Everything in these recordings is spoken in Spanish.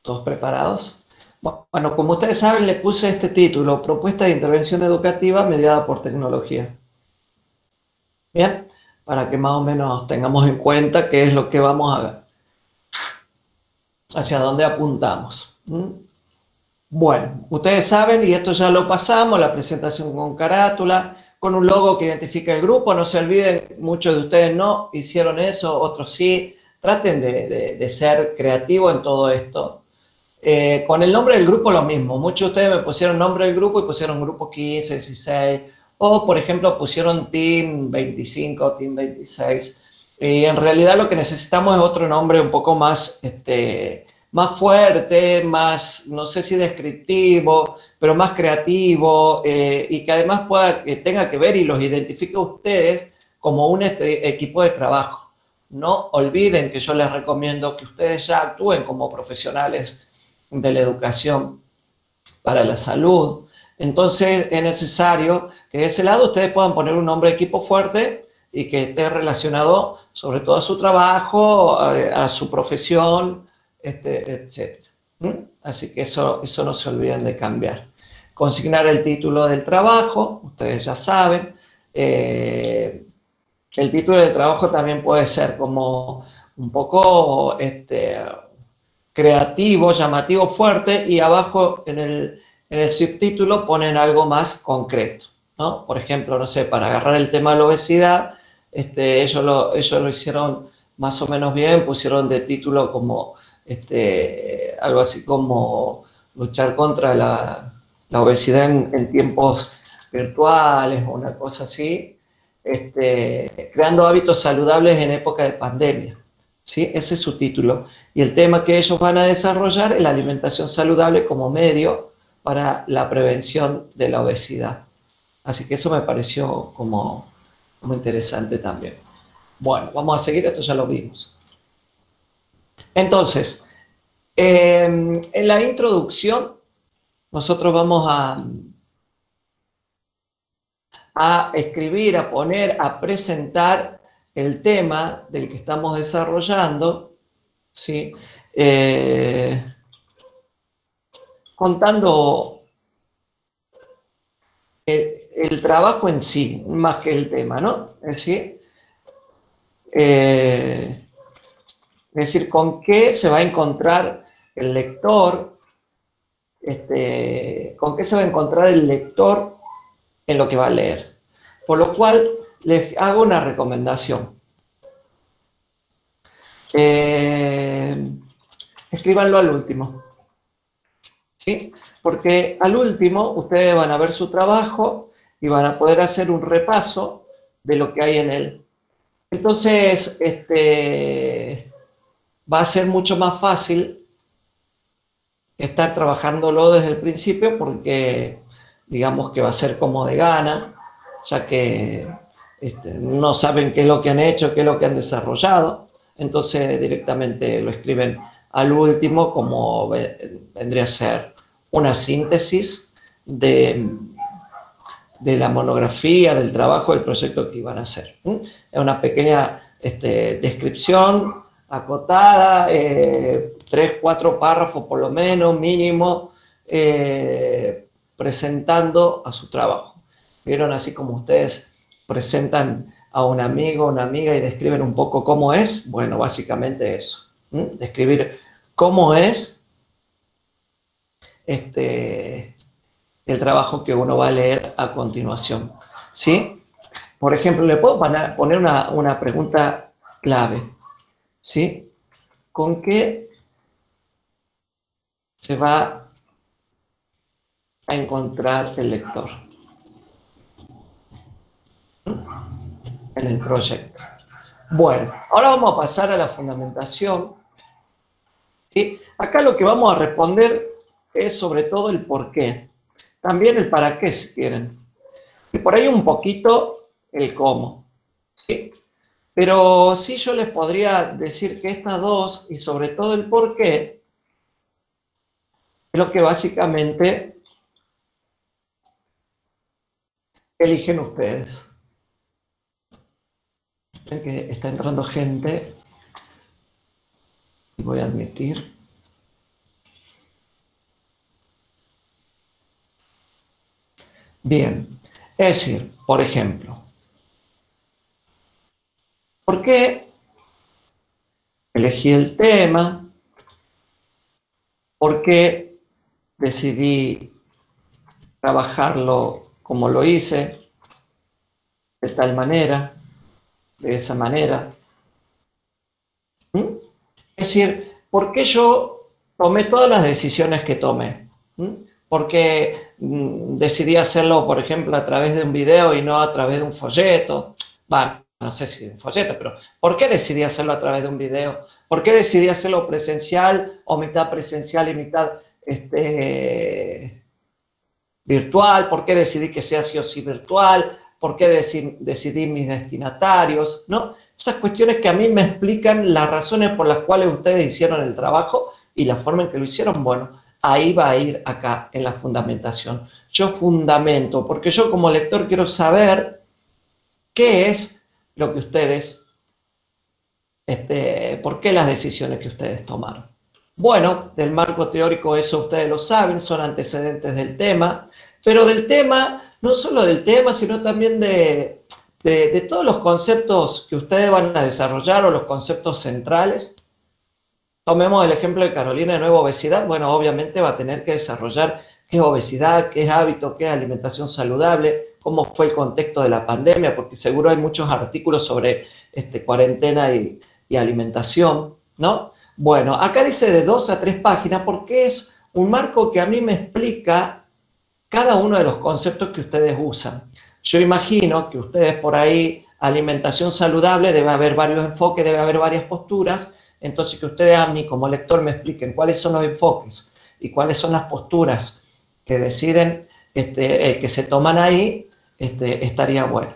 ¿Todos preparados? Bueno, como ustedes saben, le puse este título, Propuesta de Intervención Educativa mediada por tecnología. Bien, para que más o menos tengamos en cuenta qué es lo que vamos a ver, hacia dónde apuntamos. Bueno, ustedes saben, y esto ya lo pasamos, la presentación con carátula, con un logo que identifica el grupo. No se olviden, muchos de ustedes no hicieron eso, otros sí. Traten de ser creativos en todo esto. Con el nombre del grupo lo mismo. Muchos de ustedes me pusieron nombre del grupo y pusieron grupo 15, 16. O, por ejemplo, pusieron Team 25, Team 26. Y en realidad lo que necesitamos es otro nombre un poco más, más fuerte, más, no sé si descriptivo, pero más creativo, y que además pueda, que tenga que ver y los identifique a ustedes como un equipo de trabajo. No olviden que yo les recomiendo que ustedes ya actúen como profesionales de la educación para la salud. Entonces es necesario que de ese lado ustedes puedan poner un nombre de equipo fuerte y que esté relacionado sobre todo a su trabajo, a su profesión, etc. Así que eso no se olviden de cambiar. Consignar el título del trabajo, ustedes ya saben. El título del trabajo también puede ser como un poco creativo, llamativo, fuerte, y abajo en el subtítulo ponen algo más concreto, ¿no? Por ejemplo, no sé, para agarrar el tema de la obesidad, ellos lo hicieron más o menos bien, pusieron de título como algo así como luchar contra la obesidad en tiempos virtuales o una cosa así, creando hábitos saludables en época de pandemia. ¿Sí? Ese es su título. Y el tema que ellos van a desarrollar es la alimentación saludable como medio para la prevención de la obesidad. Así que eso me pareció como interesante también. Bueno, vamos a seguir, esto ya lo vimos. Entonces, en la introducción, nosotros vamos a escribir, a poner, a presentar el tema del que estamos desarrollando, ¿sí? Contando el trabajo en sí, más que el tema, ¿no? Eh, es decir, con qué se va a encontrar el lector, con qué se va a encontrar el lector en lo que va a leer. Por lo cual, les hago una recomendación. Escríbanlo al último, ¿sí? Porque al último ustedes van a ver su trabajo y van a poder hacer un repaso de lo que hay en él. Entonces, va a ser mucho más fácil estar trabajándolo desde el principio porque digamos que va a ser como de gana, ya que no saben qué es lo que han hecho, qué es lo que han desarrollado, entonces directamente lo escriben al último como vendría a ser una síntesis de la monografía, del trabajo, del proyecto que iban a hacer. Es una pequeña descripción acotada, 3, 4 párrafos por lo menos, mínimo, presentando a su trabajo. ¿Vieron? Así como ustedes presentan a un amigo, una amiga y describen un poco cómo es. Bueno, básicamente eso. Describir cómo es el trabajo que uno va a leer a continuación. ¿Sí? Por ejemplo, le puedo poner una pregunta clave. ¿Sí? ¿Con qué se va a encontrar el lector en el proyecto? Bueno, ahora vamos a pasar a la fundamentación. ¿Sí? Acá lo que vamos a responder es sobre todo el por qué. También el para qué, si quieren. Y por ahí un poquito el cómo. ¿Sí? Pero sí yo les podría decir que estas dos, y sobre todo el por qué, es lo que básicamente eligen ustedes. Ven que está entrando gente y voy a admitir. Bien, es decir, por ejemplo, ¿por qué elegí el tema? ¿Por qué decidí trabajarlo como lo hice, de tal manera, de esa manera? ¿Mm? Es decir, ¿por qué yo tomé todas las decisiones que tomé? ¿Mm? ¿Por qué decidí hacerlo, por ejemplo, a través de un video y no a través de un folleto? Bueno, no sé si de un folleto, pero ¿por qué decidí hacerlo a través de un video? ¿Por qué decidí hacerlo presencial o mitad presencial y mitad virtual? ¿Por qué decidí que sea sí o sí virtual? ¿Por qué decidí mis destinatarios? ¿No? Esas cuestiones que a mí me explican las razones por las cuales ustedes hicieron el trabajo y la forma en que lo hicieron. Bueno, ahí va a ir acá en la fundamentación. Yo fundamento, porque yo como lector quiero saber qué es lo que ustedes, por qué las decisiones que ustedes tomaron. Bueno, del marco teórico eso ustedes lo saben, son antecedentes del tema, pero del tema, no solo del tema, sino también de todos los conceptos que ustedes van a desarrollar o los conceptos centrales. Tomemos el ejemplo de Carolina de nuevo, obesidad. Bueno, obviamente va a tener que desarrollar qué es obesidad, qué es hábito, qué es alimentación saludable, cómo fue el contexto de la pandemia, porque seguro hay muchos artículos sobre cuarentena y alimentación, ¿no? Bueno, acá dice de 2 a 3 páginas porque es un marco que a mí me explica cada uno de los conceptos que ustedes usan. Yo imagino que ustedes por ahí, alimentación saludable, debe haber varios enfoques, debe haber varias posturas, entonces que ustedes a mí como lector me expliquen cuáles son los enfoques y cuáles son las posturas que deciden, que se toman ahí, estaría bueno.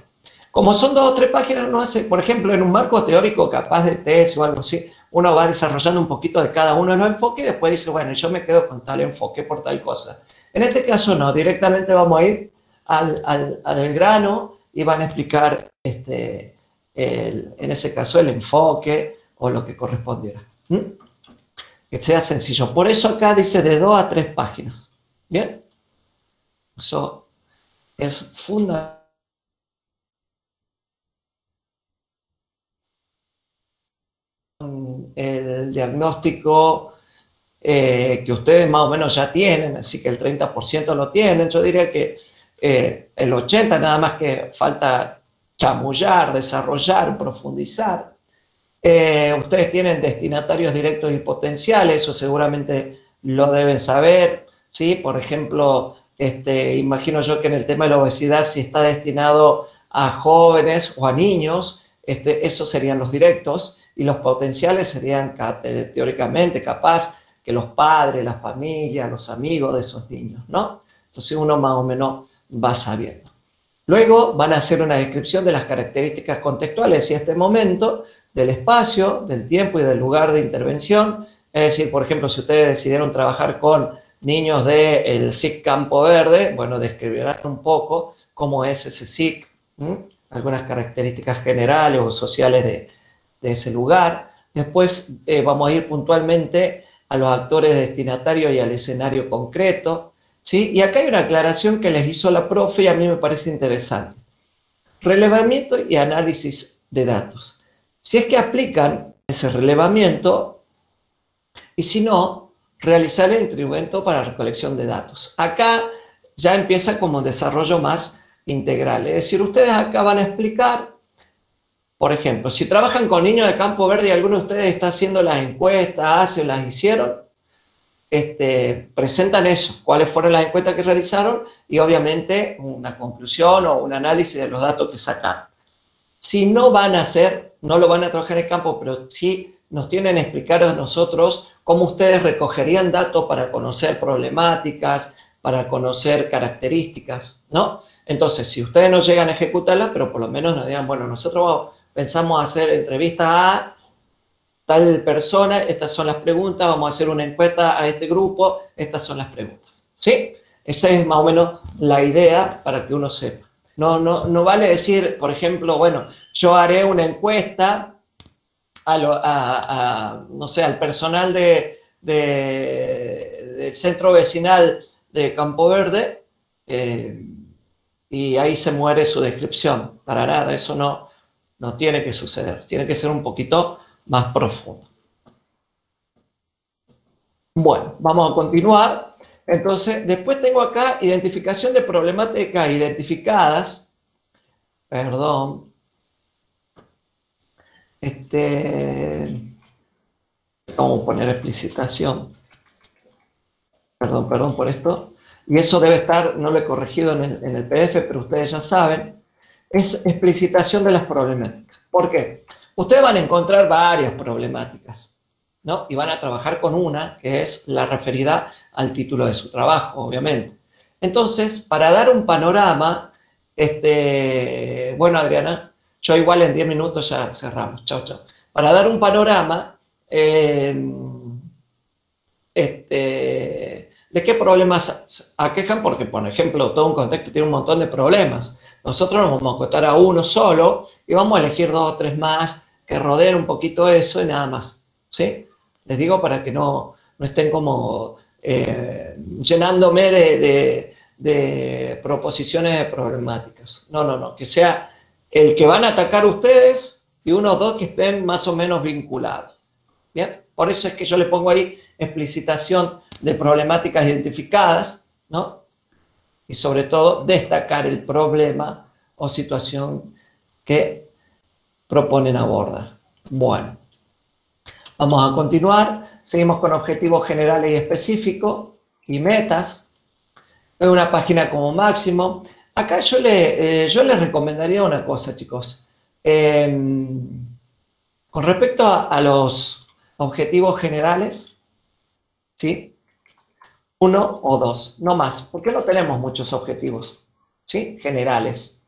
Como son 2 o 3 páginas, no hace, por ejemplo, en un marco teórico capaz de tesis o algo así, uno va desarrollando un poquito de cada uno de los enfoques y después dice, bueno, yo me quedo con tal enfoque por tal cosa. En este caso no, directamente vamos a ir al grano y van a explicar, en ese caso, el enfoque o lo que correspondiera. ¿Mm? Que sea sencillo. Por eso acá dice de 2 a 3 páginas. ¿Bien? Eso es fundamental. El diagnóstico que ustedes más o menos ya tienen, así que el 30% lo tienen. Yo diría que el 80% nada más que falta chamullar, desarrollar, profundizar. Ustedes tienen destinatarios directos y potenciales, eso seguramente lo deben saber, ¿sí? Por ejemplo, imagino yo que en el tema de la obesidad, si está destinado a jóvenes o a niños, esos serían los directos, y los potenciales serían teóricamente capaz que los padres, la familia, los amigos de esos niños, ¿no? Entonces uno más o menos va sabiendo. Luego van a hacer una descripción de las características contextuales y este momento, del espacio, del tiempo y del lugar de intervención. Es decir, por ejemplo, si ustedes decidieron trabajar con niños del SIC Campo Verde, bueno, describirán un poco cómo es ese SIC, algunas características generales o sociales de ese lugar. Después vamos a ir puntualmente a los actores destinatarios y al escenario concreto, ¿sí? Y acá hay una aclaración que les hizo la profe y a mí me parece interesante. Relevamiento y análisis de datos. Si es que aplican ese relevamiento y si no, realizar el instrumento para recolección de datos. Acá ya empieza como un desarrollo más integral. Es decir, ustedes acá van a explicar, por ejemplo, si trabajan con niños de Campo Verde y alguno de ustedes está haciendo las encuestas, o las hicieron, presentan eso, cuáles fueron las encuestas que realizaron y obviamente una conclusión o un análisis de los datos que sacaron. Si no van a hacer, no lo van a trabajar en el campo, pero sí nos tienen que explicar a nosotros cómo ustedes recogerían datos para conocer problemáticas, para conocer características, ¿no? Entonces, si ustedes no llegan a ejecutarlas, pero por lo menos nos digan, bueno, nosotros pensamos hacer entrevistas a tal persona, estas son las preguntas, vamos a hacer una encuesta a este grupo, estas son las preguntas, ¿sí? Esa es más o menos la idea para que uno sepa. No vale decir, por ejemplo, bueno, yo haré una encuesta no sé, al personal del centro vecinal de Campo Verde, y ahí se muere su descripción. Para nada, eso no tiene que suceder. Tiene que ser un poquito más profundo. Bueno, vamos a continuar. Entonces, después tengo acá identificación de problemáticas identificadas. Perdón. Vamos a poner explicitación. Perdón por esto. Y eso debe estar, no lo he corregido en el PDF, pero ustedes ya saben. Es explicitación de las problemáticas. ¿Por qué? Ustedes van a encontrar varias problemáticas, ¿no? Y van a trabajar con una, que es la referida al título de su trabajo, obviamente. Entonces, para dar un panorama, bueno, Adriana, yo igual en 10 minutos ya cerramos. Chao, chao. Para dar un panorama, ¿de qué problemas aquejan? Porque, por ejemplo, todo un contexto tiene un montón de problemas. Nosotros nos vamos a acotar a uno solo y vamos a elegir 2 o 3 más que rodeen un poquito eso y nada más. ¿Sí? Les digo para que no estén como llenándome de proposiciones de problemáticas. No. Que sea el que van a atacar ustedes y unos 2 que estén más o menos vinculados. ¿Bien? Por eso es que yo le pongo ahí explicitación de problemáticas identificadas, ¿no? Y sobre todo destacar el problema o situación que proponen abordar. Bueno, vamos a continuar. Seguimos con objetivos generales y específicos y metas. Es una página como máximo. Acá yo les recomendaría una cosa, chicos. Con respecto a los objetivos generales, ¿sí? 1 o 2, no más, porque no tenemos muchos objetivos, ¿sí? Generales.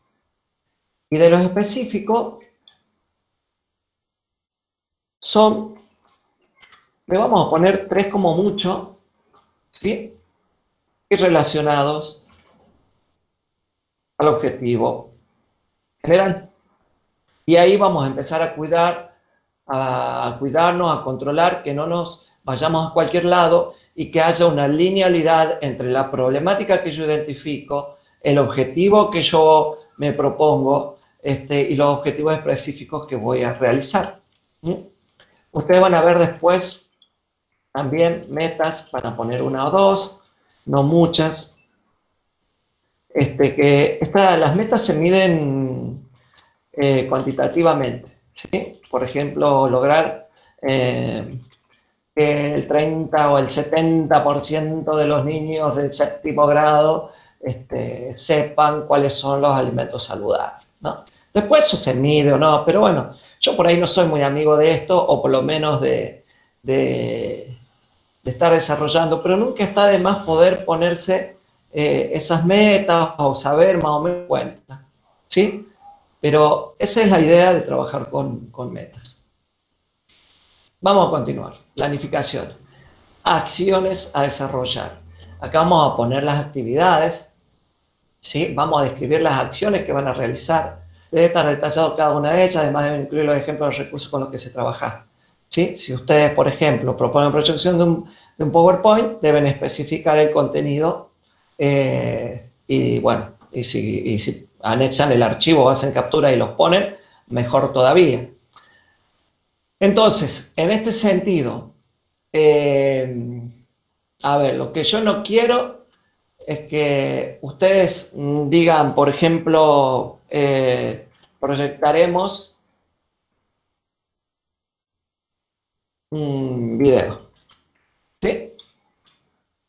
Y de los específicos le vamos a poner 3 como mucho, ¿sí? Y relacionados al objetivo general. Y ahí vamos a empezar a cuidarnos, a controlar que no nos vayamos a cualquier lado y que haya una linealidad entre la problemática que yo identifico, el objetivo que yo me propongo y los objetivos específicos que voy a realizar. Ustedes van a ver después también metas para poner 1 o 2, no muchas. Las metas se miden cuantitativamente, ¿sí? Por ejemplo, lograr que el 30 o el 70% de los niños del 7º grado sepan cuáles son los alimentos saludables, ¿no? Después eso se mide o no, pero bueno, yo por ahí no soy muy amigo de esto, o por lo menos de estar desarrollando, pero nunca está de más poder ponerse esas metas o saber más o menos cuenta, ¿sí? Pero esa es la idea de trabajar con metas. Vamos a continuar. Planificación. Acciones a desarrollar. Acá vamos a poner las actividades, ¿sí? Vamos a describir las acciones que van a realizar. Debe estar detallado cada una de ellas, además deben incluir los ejemplos de recursos con los que se trabaja, ¿sí? Si ustedes, por ejemplo, proponen proyección de un PowerPoint, deben especificar el contenido y bueno, y si anexan el archivo, hacen captura y los ponen, mejor todavía. Entonces, en este sentido, a ver, lo que yo no quiero es que ustedes digan, por ejemplo, proyectaremos un video, ¿sí?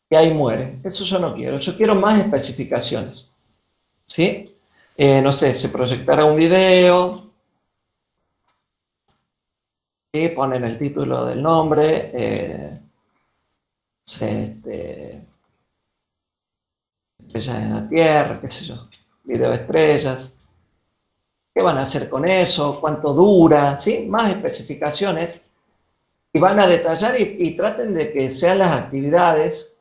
Y ahí muere. Eso yo no quiero. Yo quiero más especificaciones, ¿sí? No sé, se proyectará un video y ponen el título del nombre, estrellas en la Tierra, qué sé yo, video estrellas. ¿Qué van a hacer con eso? ¿Cuánto dura? ¿Sí? Más especificaciones. Y van a detallar y traten de que sean las actividades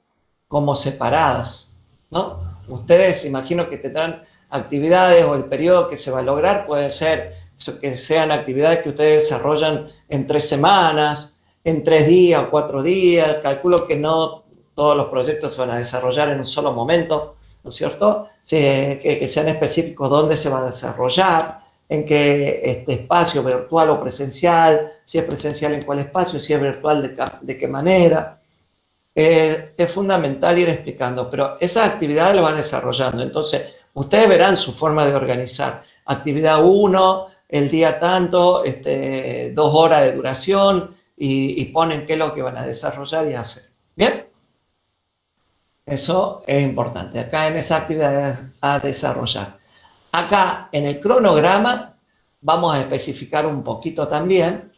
como separadas, ¿no? Ustedes imagino que tendrán actividades o el periodo que se va a lograr puede ser que sean actividades que ustedes desarrollan en 3 semanas, en 3 días o 4 días. Calculo que no todos los proyectos se van a desarrollar en un solo momento, ¿no es cierto? sí, que sean específicos dónde se va a desarrollar, en qué espacio, virtual o presencial, si es presencial en cuál espacio, si es virtual de qué manera. Es fundamental ir explicando, pero esas actividades lo van desarrollando. Entonces, ustedes verán su forma de organizar. Actividad 1, el día tanto, 2 horas de duración y ponen qué es lo que van a desarrollar y hacer. ¿Bien? Eso es importante. Acá en esa actividad a desarrollar. Acá en el cronograma vamos a especificar un poquito también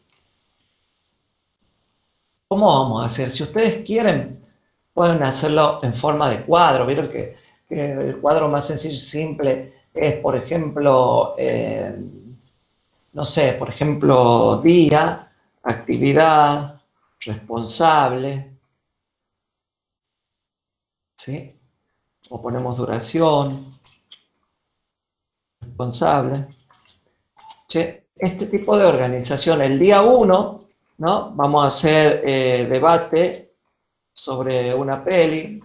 cómo vamos a hacer. Si ustedes quieren, pueden hacerlo en forma de cuadro. Vieron que el cuadro más sencillo y simple es, por ejemplo, no sé, por ejemplo, día, actividad, responsable, ¿sí? O ponemos duración, responsable. Che, este tipo de organización, el día 1, ¿no? Vamos a hacer debate sobre una peli,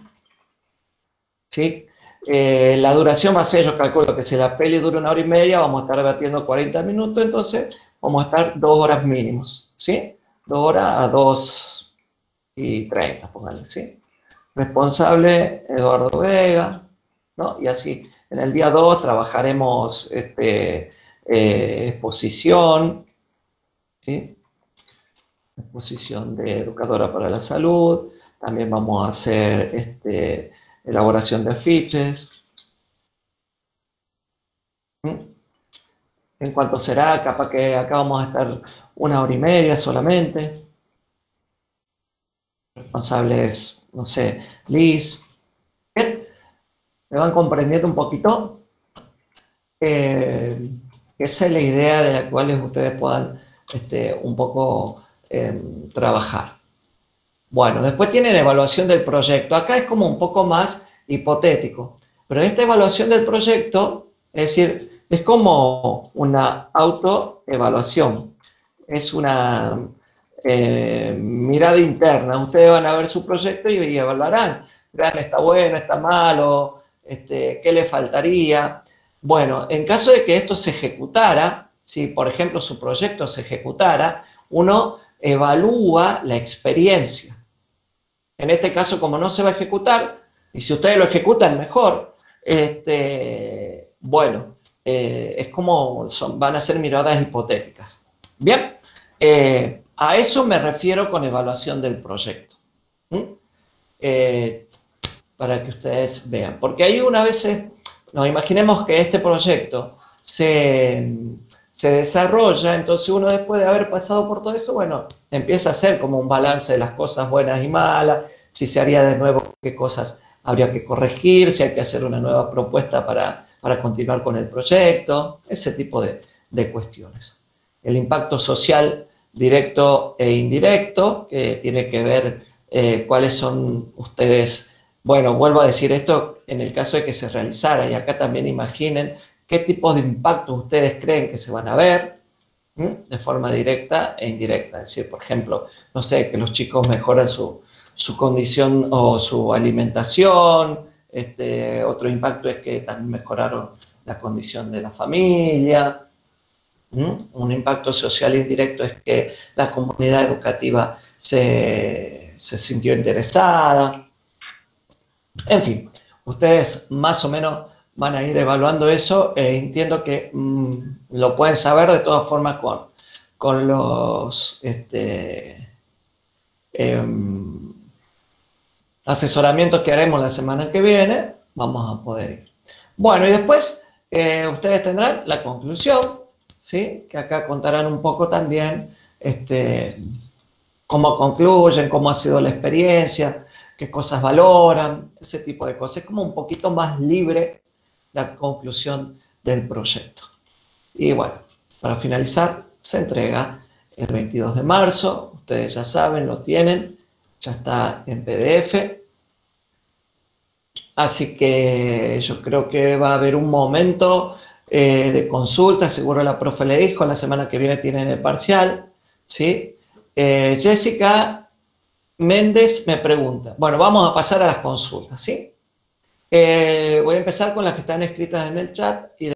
¿sí? La duración va a ser, yo calculo que si la peli dura 1 hora y media, vamos a estar debatiendo 40 minutos, entonces vamos a estar 2 horas mínimos, ¿sí? 2 horas a 2:30, pónganle, ¿sí? Responsable, Eduardo Vega, ¿no? Y así, en el día 2 trabajaremos exposición, ¿sí? Exposición de educadora para la salud, también vamos a hacer elaboración de afiches. En cuanto será, capaz que acá vamos a estar 1 hora y media solamente. Responsable es, no sé, Liz. Bien, ¿me van comprendiendo un poquito? Esa es la idea de la cual ustedes puedan un poco trabajar. Bueno, después tienen evaluación del proyecto. Acá es como un poco más hipotético, pero esta evaluación del proyecto, es decir, es como una autoevaluación, es una mirada interna. Ustedes van a ver su proyecto y evaluarán, vean, está bueno, está malo, qué le faltaría. Bueno, en caso de que esto se ejecutara, si por ejemplo su proyecto se ejecutara, uno evalúa la experiencia. En este caso, como no se va a ejecutar, y si ustedes lo ejecutan mejor, bueno, es como van a ser miradas hipotéticas. Bien, a eso me refiero con evaluación del proyecto. Para que ustedes vean. Porque ahí una vez, nos imaginemos que este proyecto se desarrolla, entonces uno después de haber pasado por todo eso, bueno, empieza a hacer como un balance de las cosas buenas y malas, si se haría de nuevo, qué cosas habría que corregir, si hay que hacer una nueva propuesta para continuar con el proyecto, ese tipo de cuestiones. El impacto social directo e indirecto, que tiene que ver cuáles son ustedes, bueno, vuelvo a decir esto en el caso de que se realizara, y acá también imaginen qué tipo de impactos ustedes creen que se van a ver de forma directa e indirecta. Es decir, por ejemplo, no sé, que los chicos mejoran su condición o su alimentación. Otro impacto es que también mejoraron la condición de la familia. Un impacto social indirecto es que la comunidad educativa se sintió interesada. En fin, ustedes más o menos van a ir evaluando eso. Entiendo que lo pueden saber de todas formas con los asesoramientos que haremos la semana que viene. Vamos a poder ir. Bueno, y después ustedes tendrán la conclusión, ¿sí? Que acá contarán un poco también cómo concluyen, cómo ha sido la experiencia, qué cosas valoran, ese tipo de cosas. Es como un poquito más libre la conclusión del proyecto. Y bueno, para finalizar, se entrega el 22 de marzo. Ustedes ya saben, lo tienen, ya está en PDF. Así que yo creo que va a haber un momento de consulta. Seguro la profe le dijo, la semana que viene tienen el parcial, ¿sí? Jessica Méndez me pregunta. Bueno, vamos a pasar a las consultas, ¿sí? Voy a empezar con las que están escritas en el chat y